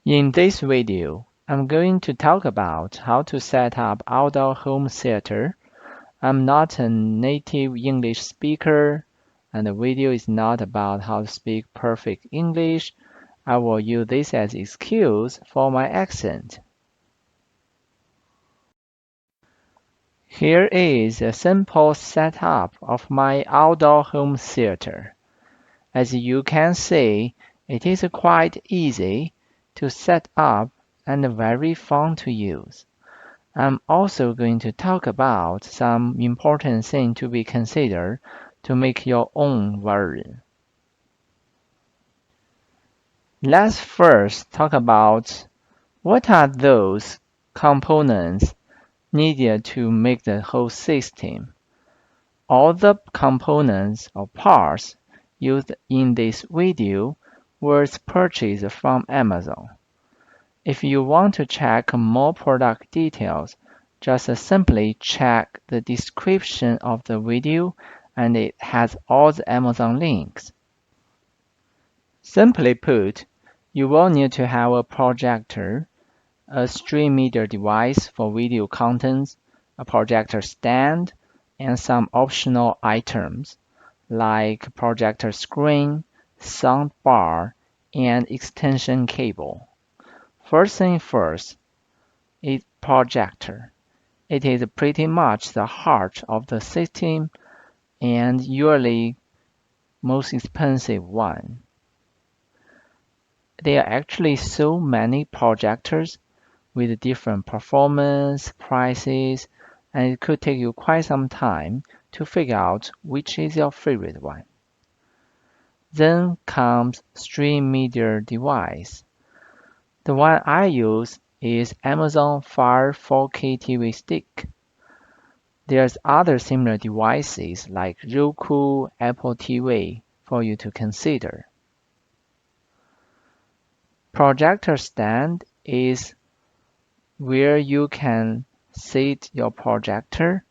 In this video, I'm going to talk about how to set up outdoor home theater. I'm not a native English speaker, and the video is not about how to speak perfect English. I will use this as excuse for my accent. Here is a simple setup of my outdoor home theater. As you can see, it is quite easy to set up and very fun to use. I'm also going to talk about some important things to be considered to make your own version. Let's first talk about what are those components needed to make the whole system. All the components or parts used in this video were purchased from Amazon. If you want to check more product details, just simply check the description of the video and it has all the Amazon links. Simply put, you will need to have a projector, a stream media device for video contents, a projector stand, and some optional items like projector screen, sound bar, and extension cable. First thing first is projector. It is pretty much the heart of the system and usually most expensive one. There are actually so many projectors with different performance, prices, and it could take you quite some time to figure out which is your favorite one. Then comes stream media device. The one I use is Amazon Fire 4K TV stick. There's other similar devices like Roku, Apple TV for you to consider. Projector stand is where you can set your projector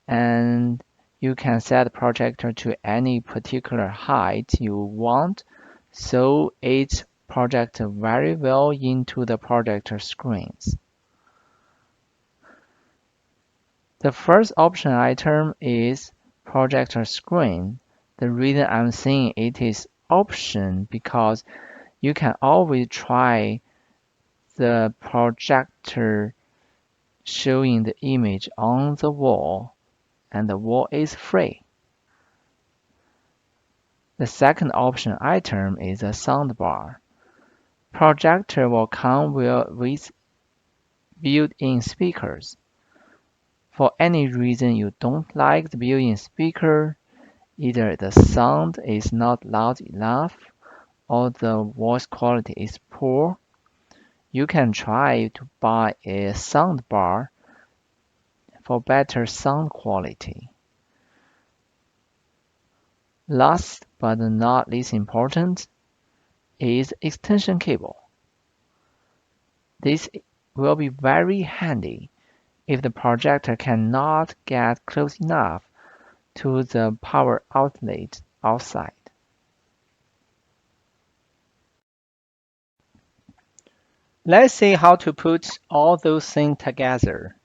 and you can set the projector to any particular height you want so it projects very well into the projector screens. The first option item is projector screen. The reason I'm saying it is option because you can always try the projector showing the image on the wall and the wall is free. The second option item is a soundbar. Projector will come with built-in speakers. For any reason you don't like the built-in speaker, either the sound is not loud enough or the voice quality is poor, you can try to buy a soundbar for better sound quality. Last but not least important is extension cable. This will be very handy if the projector cannot get close enough to the power outlet outside. Let's see how to put all those things together.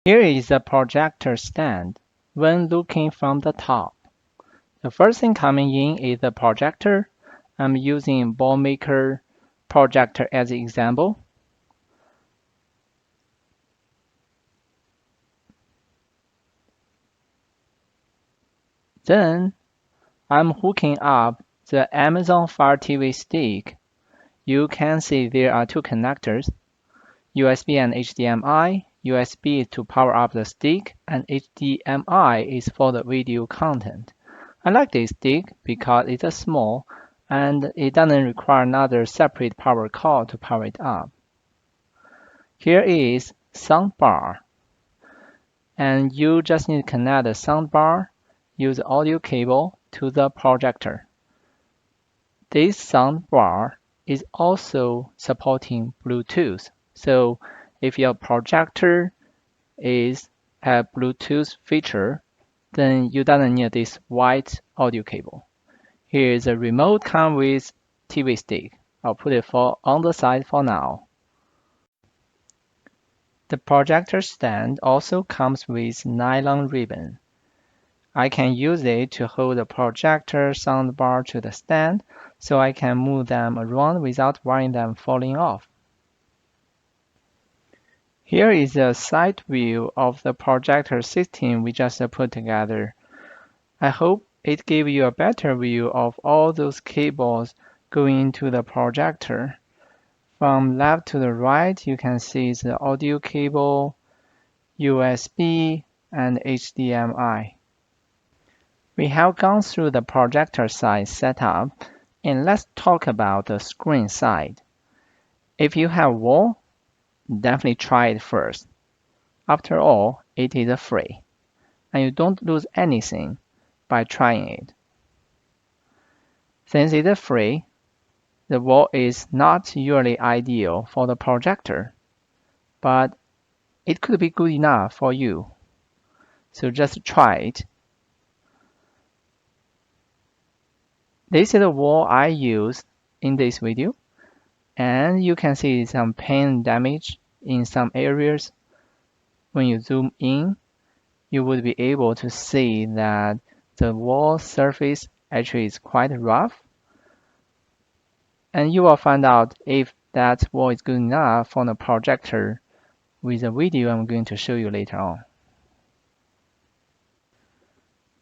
Here is the projector stand when looking from the top. The first thing coming in is the projector. I'm using Ballmaker projector as an example. Then I'm hooking up the Amazon Fire TV stick. You can see there are two connectors, USB and HDMI. USB is to power up the stick and HDMI is for the video content. I like this stick because it's small and it doesn't require another separate power cord to power it up. Here is soundbar. And you just need to connect the soundbar, use the audio cable to the projector. This soundbar is also supporting Bluetooth. So if your projector is a Bluetooth feature, then you don't need this white audio cable. Here is a remote come with TV stick. I'll put it on the side for now. The projector stand also comes with nylon ribbon. I can use it to hold the projector soundbar to the stand so I can move them around without worrying them falling off. Here is a side view of the projector system we just put together. I hope it gave you a better view of all those cables going into the projector. From left to the right, you can see the audio cable, USB, and HDMI. We have gone through the projector side setup, and let's talk about the screen side. If you have wall, definitely try it first. After all, it is free, and you don't lose anything by trying it. Since it is free, the wall is not usually ideal for the projector, but it could be good enough for you. So just try it. This is the wall I used in this video, and you can see some paint damage in some areas. When you zoom in, you would be able to see that the wall surface actually is quite rough. And you will find out if that wall is good enough for the projector with a video I'm going to show you later on.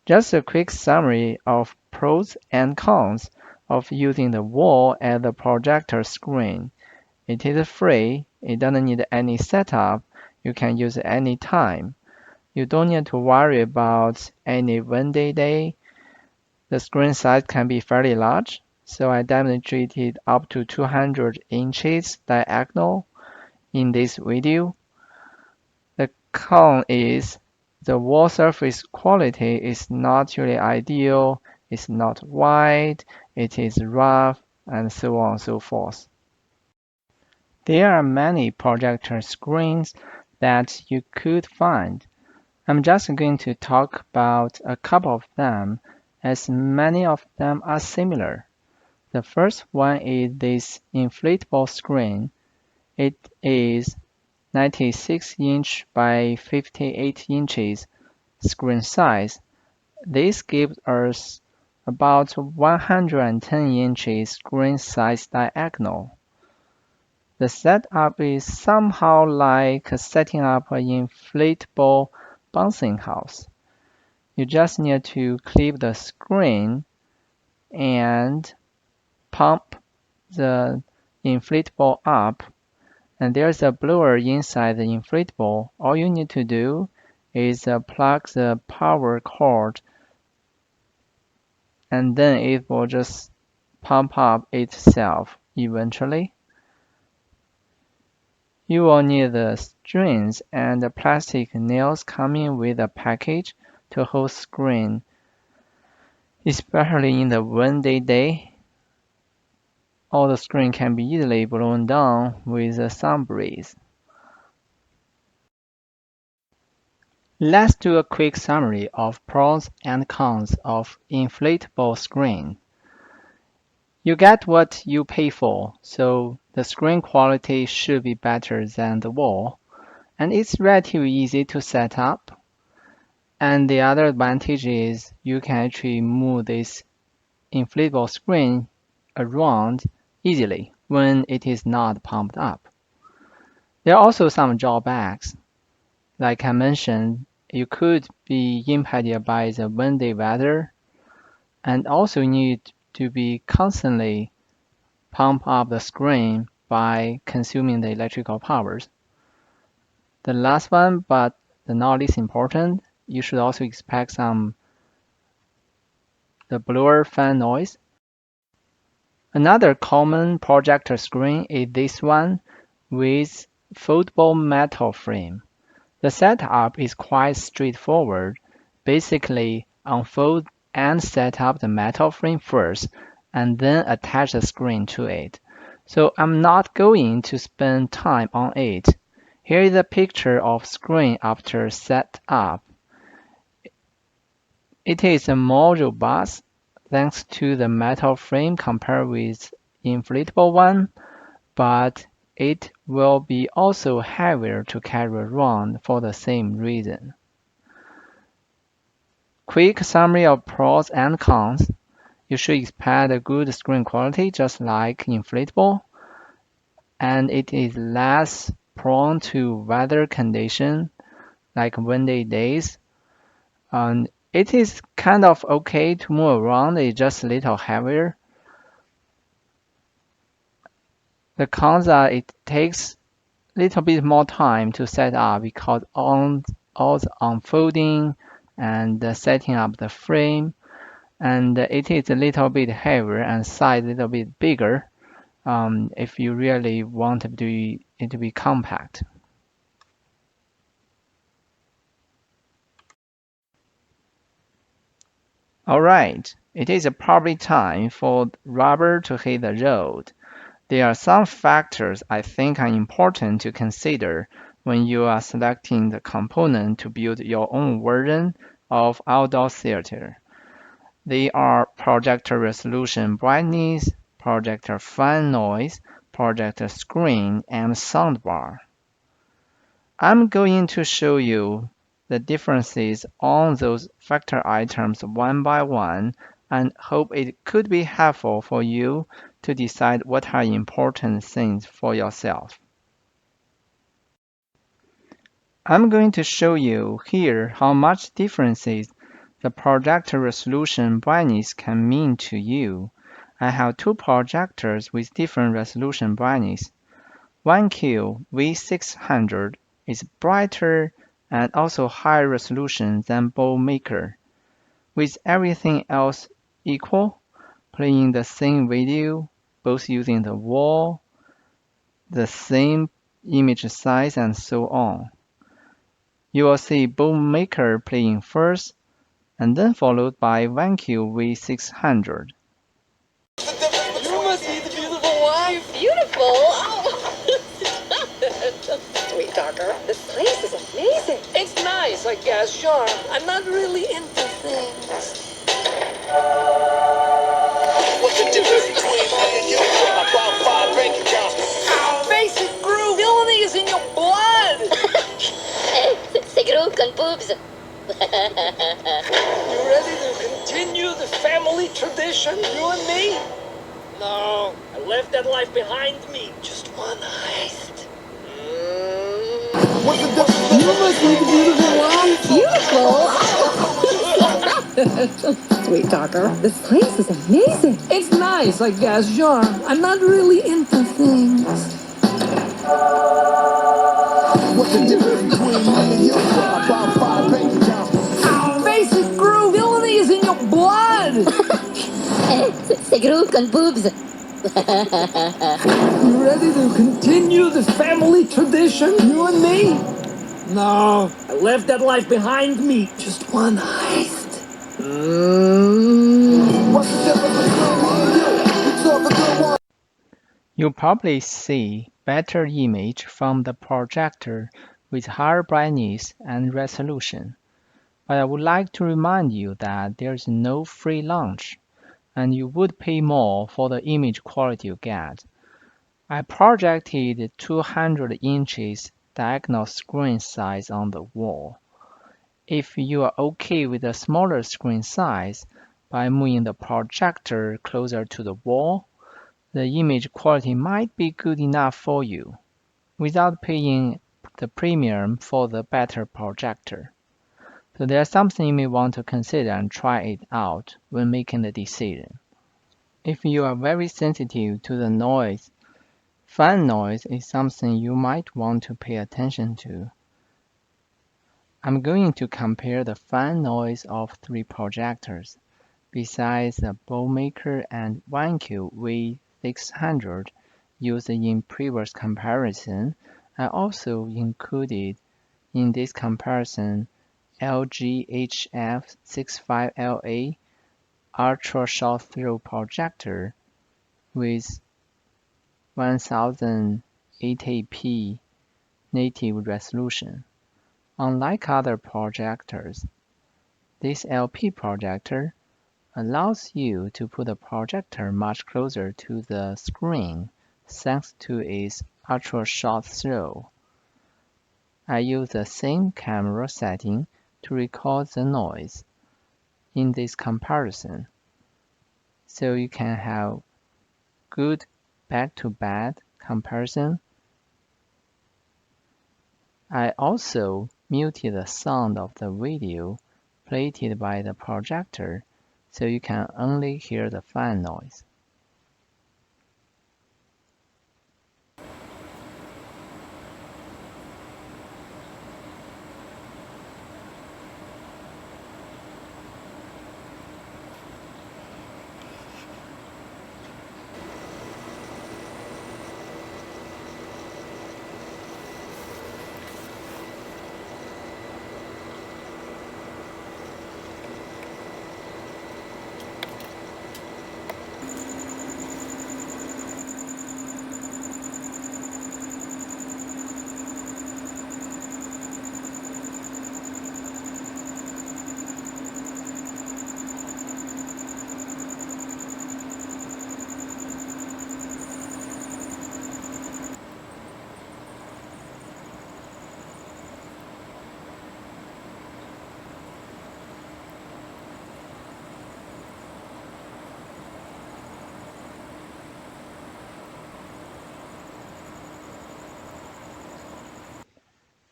Just a quick summary of pros and cons of using the wall as the projector screen. It is free, it doesn't need any setup, you can use it any time. You don't need to worry about any windy day. The screen size can be fairly large, so I demonstrated up to 200 inches diagonal in this video. The con is the wall surface quality is not really ideal, it's not wide, it is rough, and so on and so forth. There are many projector screens that you could find. I'm just going to talk about a couple of them, as many of them are similar. The first one is this inflatable screen. It is 96 inch by 58 inches screen size. This gives us about 110 inches screen size diagonal. The setup is somehow like setting up an inflatable bouncing house. You just need to clip the screen and pump the inflatable up, and there's a blower inside the inflatable. All you need to do is plug the power cord, and then it will just pump up itself eventually. You will need the strings and the plastic nails coming with a package to hold screen, especially in the windy day. All the screen can be easily blown down with a sun breeze. Let's do a quick summary of pros and cons of inflatable screen. You get what you pay for, so the screen quality should be better than the wall, and it's relatively easy to set up. And the other advantage is you can actually move this inflatable screen around easily when it is not pumped up. There are also some drawbacks. Like I mentioned, you could be impacted by the windy weather, and also need to be constantly pump up the screen by consuming the electrical powers. The last one, but the not least important, you should also expect the blower fan noise. Another common projector screen is this one with foldable metal frame. The setup is quite straightforward. Basically, unfold and set up the metal frame first, and then attach the screen to it. So I'm not going to spend time on it. Here is a picture of screen after setup. It is more robust thanks to the metal frame compared with inflatable one, but it will be also heavier to carry around for the same reason. Quick summary of pros and cons. You should expect a good screen quality just like inflatable, and it is less prone to weather conditions like windy days. And it is kind of okay to move around, it's just a little heavier. The cons are it takes a little bit more time to set up because all the unfolding and the setting up the frame, and it is a little bit heavier and size a little bit bigger if you really want it to be compact. Alright, it is probably time for rubber to hit the road. There are some factors I think are important to consider when you are selecting the component to build your own version of outdoor theater. They are projector resolution brightness, projector fan noise, projector screen, and soundbar. I'm going to show you the differences on those factor items one by one and hope it could be helpful for you to decide what are important things for yourself. I'm going to show you here how much differences the projector resolution brightness can mean to you. I have two projectors with different resolution brightness. OneCube V600 is brighter and also higher resolution than Bowmaker. With everything else equal, playing the same video, both using the wall, the same image size, and so on. You will see Bowmaker playing first, and then followed by OneCube V600. You must be the beautiful wife. Beautiful? Oh. Sweet talker. This place is amazing. It's nice, I guess, sure. I'm not really into things. What's the difference between me and you? About 5 bank accounts. Basic groove. Villainy is in your blood. C'est gros con boobs. You ready to continue the family tradition, you and me? No, I left that life behind me. Just one heist. What's the difference? You must be the beautiful one. Beautiful? Sweet talker. This place is amazing. It's nice, I guess, sure. I'm not really into things. What's the difference between me and you? About 5 bank accounts. Basic groove. Villainy is in your blood. C'est gros con boobs. You ready to continue the family tradition, you and me? No, I left that life behind me. Just one heist. What's the difference between me and you? You talk a good one. You probably see better image from the projector with higher brightness and resolution. But I would like to remind you that there is no free lunch, and you would pay more for the image quality you get. I projected 200 inches diagonal screen size on the wall. If you are okay with a smaller screen size, by moving the projector closer to the wall, the image quality might be good enough for you, without paying the premium for the better projector. So there's something you may want to consider and try it out when making the decision. If you are very sensitive to the noise, fan noise is something you might want to pay attention to. I'm going to compare the fan noise of three projectors. Besides the Bowmaker and OneCube V600 used in previous comparison, I also included in this comparison LG HF65LA Ultra Short Throw projector with 1080p native resolution. Unlike other projectors, this LP projector allows you to put the projector much closer to the screen thanks to its ultra-short throw. I use the same camera setting to record the noise in this comparison, so you can have good back-to-back comparison. I also muted the sound of the video played by the projector, so you can only hear the fan noise.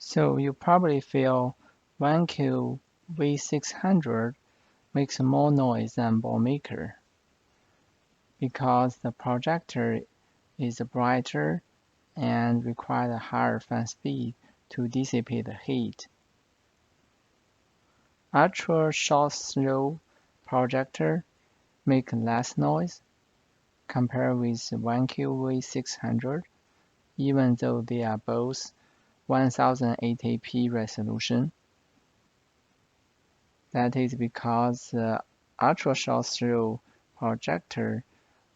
So you probably feel OneQ V600 makes more noise than Ballmaker because the projector is brighter and requires a higher fan speed to dissipate the heat. Ultra short throw projector make less noise compared with OneQ V600, even though they are both 1080p resolution. That is because the ultra short throw projector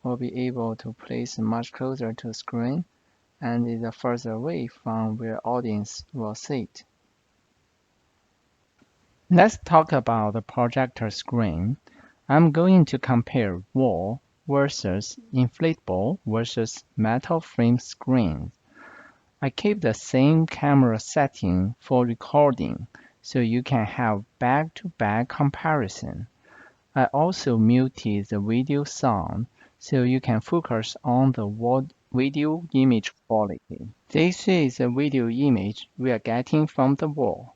will be able to place much closer to the screen and is further away from where audience will sit. Let's talk about the projector screen. I'm going to compare wall versus inflatable versus metal frame screen. I keep the same camera setting for recording, so you can have back-to-back comparison. I also muted the video sound, so you can focus on the video image quality. This is the video image we are getting from the wall.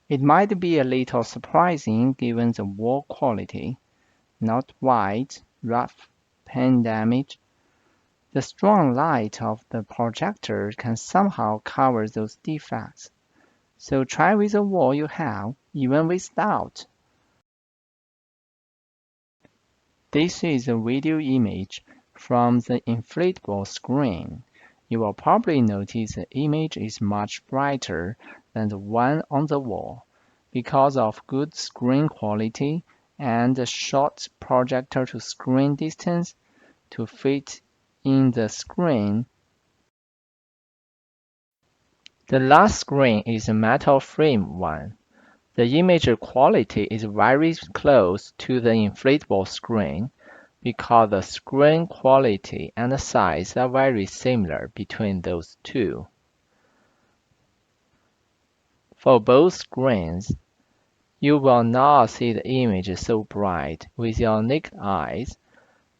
It might be a little surprising given the wall quality, not white, rough, paint damage. The strong light of the projector can somehow cover those defects. So try with the wall you have, even without. This is a video image from the inflatable screen. You will probably notice the image is much brighter than the one on the wall because of good screen quality and the short projector to screen distance to fit in the screen. The last screen is a metal frame one. The image quality is very close to the inflatable screen because the screen quality and size are very similar between those two. For both screens, you will not see the image so bright with your naked eyes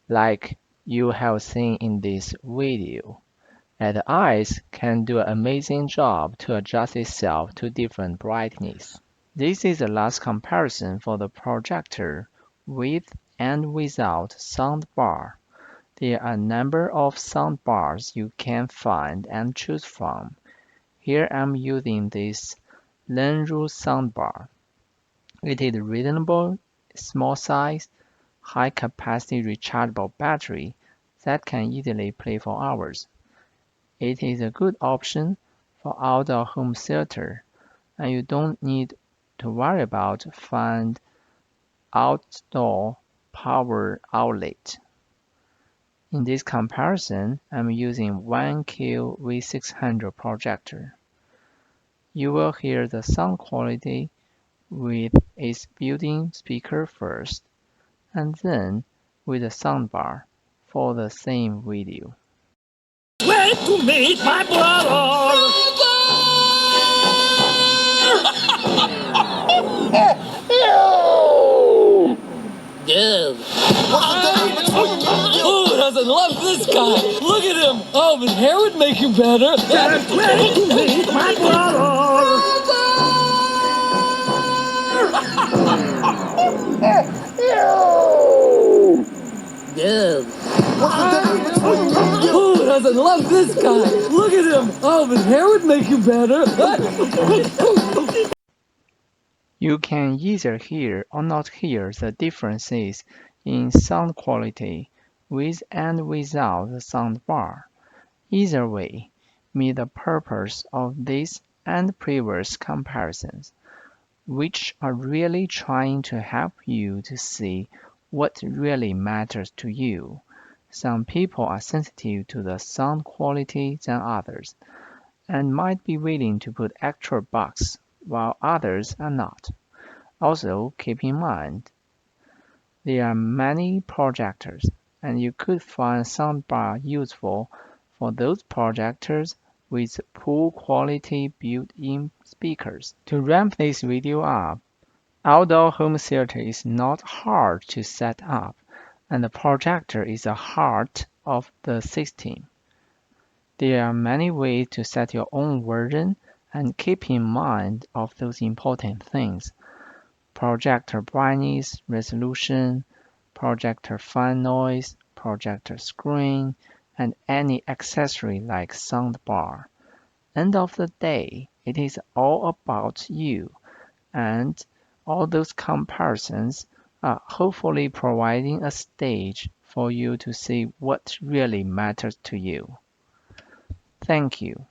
like you have seen in this video. And the eyes can do an amazing job to adjust itself to different brightness. This is the last comparison for the projector with and without soundbar. There are a number of soundbars you can find and choose from. Here I'm using this Lenru soundbar. It is reasonable, small size, high capacity rechargeable battery that can easily play for hours. It is a good option for outdoor home theater, and you don't need to worry about find outdoor power outlet. In this comparison, I'm using OneQ V600 projector. You will hear the sound quality with its built-in speaker first, and then with a soundbar for the same video. Wait to meet my brother! Dude. Who doesn't love this guy? Look at him! Oh, his hair would make you better! Wait to meet my brother! Dude. Who doesn't love this guy? Look at him! Oh, his hair would make you better! You can either hear or not hear the differences in sound quality with and without the soundbar. Either way, meet the purpose of this and previous comparisons, which are really trying to help you to see what really matters to you. Some people are sensitive to the sound quality than others, and might be willing to put extra bucks, while others are not. Also, keep in mind, there are many projectors, and you could find soundbar useful for those projectors with poor quality built-in speakers. To ramp this video up, outdoor home theater is not hard to set up, and the projector is the heart of the system. There are many ways to set your own version, and keep in mind of those important things: projector brightness, resolution, projector fan noise, projector screen, and any accessory like soundbar. End of the day, it is all about you, and all those comparisons are hopefully providing a stage for you to see what really matters to you. Thank you.